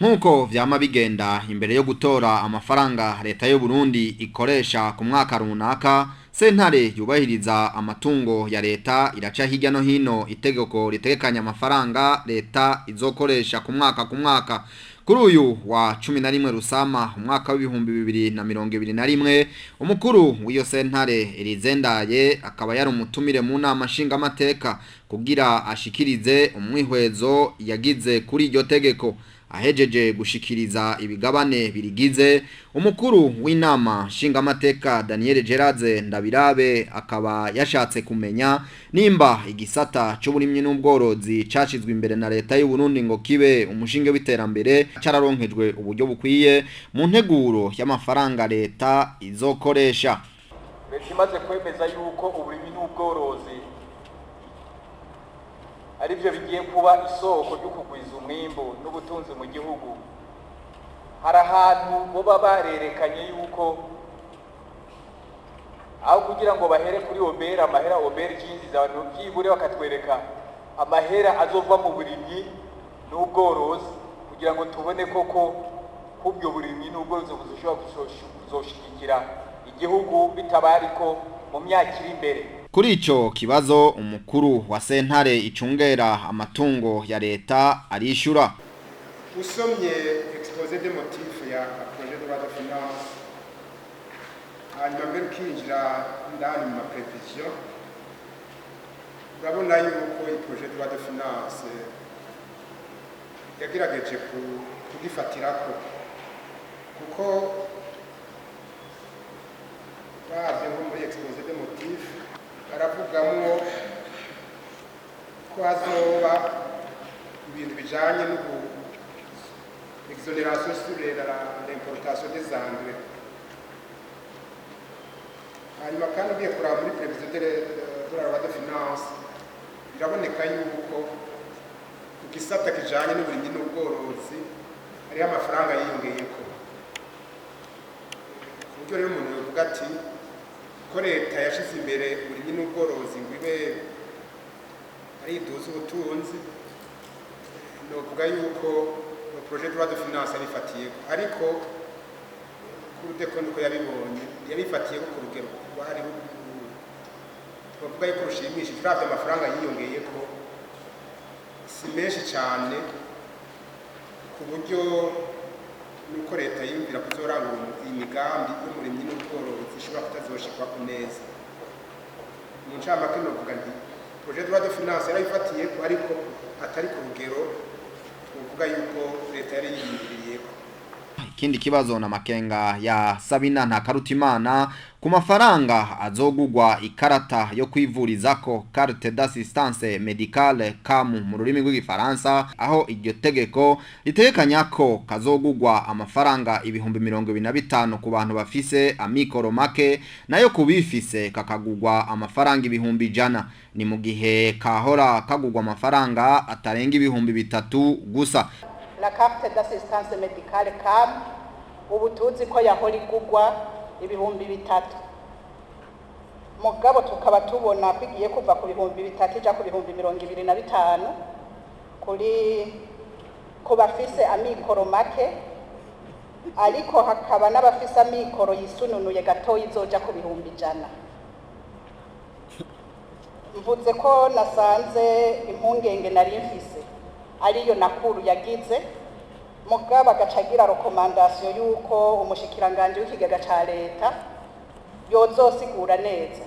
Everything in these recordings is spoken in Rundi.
Nkuko vyama bigenda imbere yo gutora amafaranga leta y'u Burundi ikoresha ku mwaka runaka, sentare yubahiriza amatungo ya leta iraca hirya no hino itegeko ritegekanya amafaranga leta izokoresha ku mwaka. Kuri uyu wa 11 Rusama umwaka w'ibihumbi 2021 umukuru w'iyo sentare Elizendaye akaba yari umutumire mu nama nshingamateka kugira ashikirize umwihwezo yagize kuri iryo tegeko. Ahejeje gushikiriza ibigabane birigize, umukuru w'inama nshingamateka Daniel Geraze Ndabirabe akaba yashatse kumenya nimba igisata c'uburimyi n'ubworozi cashizwe imbere na leta y'u Burundi ngo kibe umushinge w'iterambere cararonkejwe uburyo bukwiye mu nteguro y'amafaranga leta izokoresha. Leta imaze kwemeza yuko uburimyi n'ubworozi arivyo bigiye kuba isoko ryo kugwiza umwimbo n'ubutunzi mu gihugu, hari ahantu boba barerekanye yuko aho kugira ngo bahere kuri obera amahera obera jinsi abantu byibure bakatwereka amahera azova mu burimyi n'ubworozi kugira ngo tubone koko kubyo burimyi n'ubworozi buzoshobora kuzoshigikira igihugu bitabariko mu myaka iri imbere. Kuri ico kibazo umukuru wa sentare icungera amatungo ya leta arishura. Usomye exposé des motifs ya projet de loi de finance hanyuma mbere ukinjira ndani mu maprevision urabona yuko i projet de loi de finance yagerageje kugifatirako kuko baje nko muri exposé des motifs baravugamwo ko hazoba ibintu bijanye exonération sur l'importation des engrais. Hanyuma kandi ugiye kuraba muri prévision de la loi de finance biraboneka yuko ku gisata kijanye n'uburimyi n'ubworozi hariho amafaranga yiyongeyeko. Ku buryo rero umuntu yovuga ati ko leta yashize imbere uburimyi n'ubworozi ngo ibe ari iduza ubutunzi, novuga yuko projet de loi de finance yabifatiyeko, ariko kuri dekondo ko yabibonye yabifatiyeko ku rugero rwari bavuga yuko rushimishije. Turavye amafaranga yiyongeyeko si menshi cyane ku buryo nuko leta yumvira kuzorangura imigambi y'umurimyi n'ubworozi ishobora kutazoshikwa ku neza. Mu ncamake novuga nti projet de loi de finance yarabifatiyeko ariko atari ku rugero twovuga yuko leta yari yiyumviriyeko. Ikindi kibazo na makenga ya Sabina Ntakarutimana ku mafaranga azogugwa ikarata yo kwivurizako carte d'assistance médicale CAM mu rurimi rw'igifaransa, aho iryo tegeko ritekanya ko kazogugwa amafaranga ibihumbi 25 ku bantu bafise amikoro make, nayo kubifise kakagugwa amafaranga ibihumbi 100, ni mu gihe kahora kagugwa amafaranga atarenga ibihumbi 3 gusa. La carte d'assistance médicale CAM ubu tuzi ko yahora igugwa ibihumbi 3, mugabo tukaba tubona bigiye kuva ku bihumbi 3 ija ku bihumbi 25 ku bafise amikoro make, ariko hakaba n'abafise amikoro yisununuye gatoyi izoja ku bihumbi 100. Mvuze ko nasanze impungenge nari mfise ariyo nakuru yagize, mugabo agacagira recommandation yuko umushikiranganje w'ikigega ca leta yozosigura neza.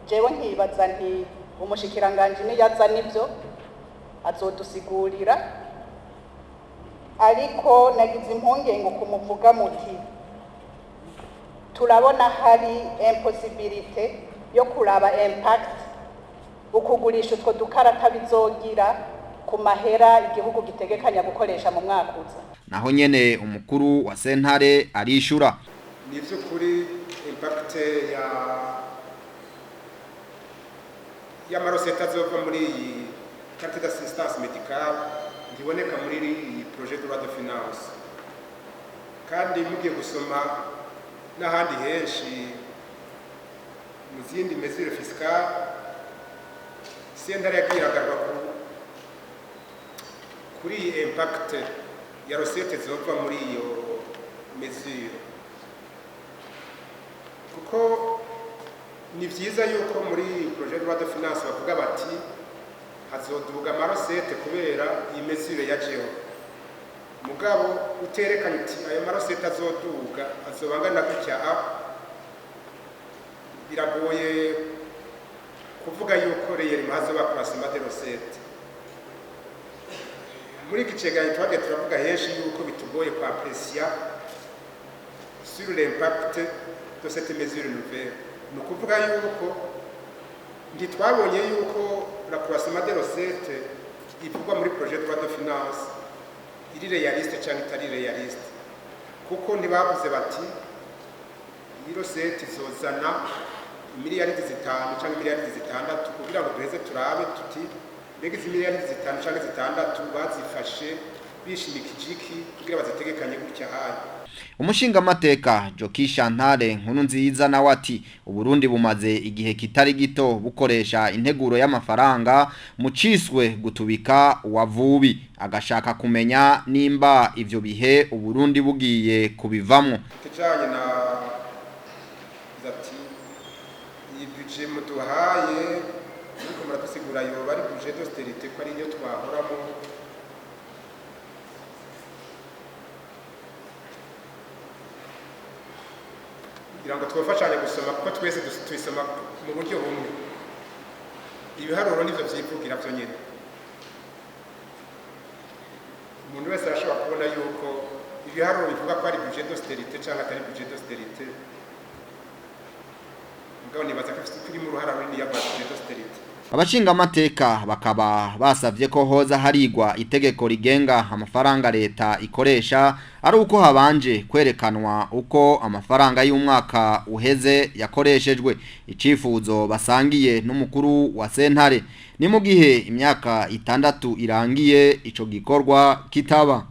Jewe nkibaza nti umushikiranganje ni yaza nivyo azodusigurira, ariko nagize impungenge kumuvuga muti turabona hari impossibilité yo kuraba impact ukugurisha utwo dukarata bizogira ku mahera igihugu gitegekanya gukoresha mu mwaka uza. Naho nyene umukuru wa sentare arishura. Ni vy'ukuri impact ya maroseta azova muri iyi carte d'assistance médicale ndiboneka muri iyi projet de loi de finance, kandi mugiye gusoma n'ahandi henshi mu zindi mesure fiscale sentare yagiragarwa kuri impact ya recette zova muri iyo mesure, kuko ni vyiza yuko muri projet de loi de finance bavuga bati hazoduga amarosete kubera iyi mesure yajeho, mugabo uterekanye uti ayo marosete azoduga azobangana gutya, biragoye kuvuga yuko reyeri hazoba croissement de recette. Muri iki cegeranyo twagiye turavuga henshi yuko bitugoye kwaprecia sur l'impact de cette mesure nouvelle. Ni ukuvuga yuko ntitwabonye yuko la croissement de recette ivugwa muri projet de loi de finance iri réaliste cyangwa itari réaliste, kuko ntibavuze bati iyi recette izozana miliyaridi 5 cyangwa miliyaridi 6 kugira ngo duheze turabe tuti mbega izi miliyaridi 5 cyangwa 6 bazifashe bishimikije iki kugira bazitegekanye gutya hayi. Umushingamateka Joki Shantare Nkurunziza nawe ati Uburundi bumaze igihe kitari gito bukoresha integuro y'amafaranga mu ciswe gutubika wavubi, agashaka kumenya nimba ivyo bihe Uburundi bugiye kubivamwo. Kijanye na zati iyi budget muduhaye ariko muradusigura yo bari budget d'austérité ko ari yo twahoramo, kugira ngo twafashanye gusoma kuko twese tuyisoma mu buryo bumwe. Ibiharuro nivyo vyivugira byo nyene, umuntu wese arashobora kubona yuko ibiharuro bivuga ko ari budget d'austérité cyangwa atari budget d'austérité, mugabo nibaza ko kuri mu ruhara runini ya budget d'austérité. Abashingamateka bakaba basavye ko hoza harigwa itegeko rigenga amafaranga leta ikoresha, ari uko habanje kwerekanwa uko amafaranga y'umwaka uheze yakoreshejwe, icifuzo basangiye n'umukuru wa sentare. Ni mu gihe imyaka 6 irangiye ico gikorwa kitaba.